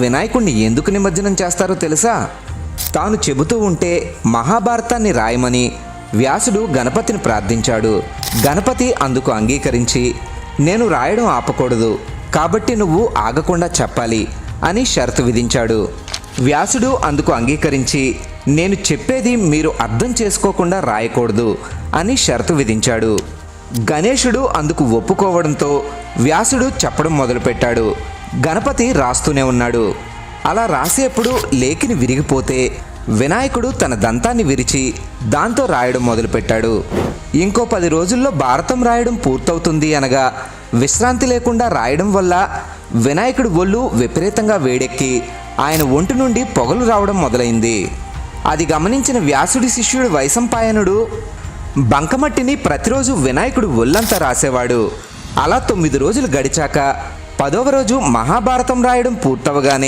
వినాయకుణ్ణి ఎందుకు నిమజ్జనం చేస్తారో తెలుసా? తాను చెబుతూ ఉంటే మహాభారతాన్ని రాయమని వ్యాసుడు గణపతిని ప్రార్థించాడు. గణపతి అందుకు అంగీకరించి, నేను రాయడం ఆపకూడదు కాబట్టి నువ్వు ఆగకుండా చెప్పాలి అని షరతు విధించాడు. వ్యాసుడు అందుకు అంగీకరించి, నేను చెప్పేది మీరు అర్థం చేసుకోకుండా రాయకూడదు అని షరతు విధించాడు. గణేశుడు అందుకు ఒప్పుకోవడంతో వ్యాసుడు చెప్పడం మొదలుపెట్టాడు. గణపతి రాస్తూనే ఉన్నాడు. అలా రాసేప్పుడు లేఖిని విరిగిపోతే వినాయకుడు తన దంతాన్ని విరిచి దాంతో రాయడం మొదలుపెట్టాడు. ఇంకో 10 రోజుల్లో భారతం రాయడం పూర్తవుతుంది అనగా విశ్రాంతి లేకుండా రాయడం వల్ల వినాయకుడి ఒళ్ళు విపరీతంగా వేడెక్కి ఆయన ఒంటి నుండి పొగలు రావడం మొదలైంది. అది గమనించిన వ్యాసుడి శిష్యుడు వైశంపాయనుడు బంకమట్టిని ప్రతిరోజు వినాయకుడు ఒళ్ళంతా రాసేవాడు. అలా 9 రోజులు గడిచాక 10వ రోజు మహాభారతం రాయడం పూర్తవగానే